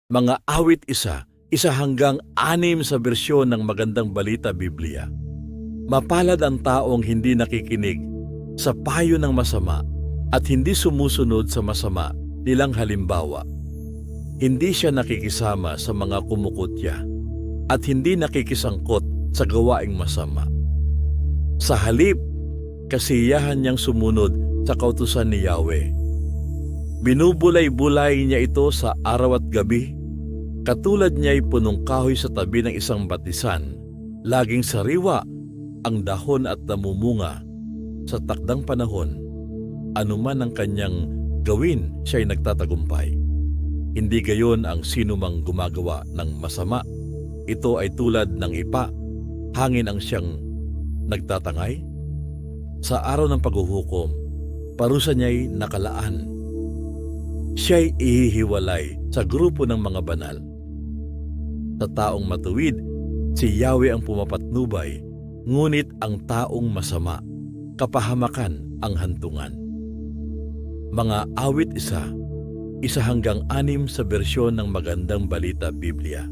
Mga awit isa hanggang 6 sa bersyon ng Magandang Balita Biblia. Mapalad ang taong hindi nakikinig sa payo ng masama at hindi sumusunod sa masama nilang halimbawa. Hindi siya nakikisama sa mga kumukutya at hindi nakikisangkot sa gawaing masama. Sa halip, kasiyahan niyang sumunod sa kautusan ni Yahweh. Binubulay-bulay niya ito sa araw at gabi, katulad niya'y punong kahoy sa tabi ng isang batisan, laging sariwa ang dahon at namumunga sa takdang panahon. Anuman ang kanyang gawin, siya'y nagtatagumpay. Hindi gayon ang sinumang gumagawa ng masama. Ito ay tulad ng ipa, hangin ang siyang nagtatangay. Sa araw ng paghuhukom, parusa niya'y nakalaan. Siya'y ihihiwalay sa grupo ng mga banal. Sa taong matuwid, si Yahweh ang pumapatnubay, ngunit ang taong masama, kapahamakan ang hantungan. Mga awit isa hanggang 6 sa bersyon ng Magandang Balita Biblia.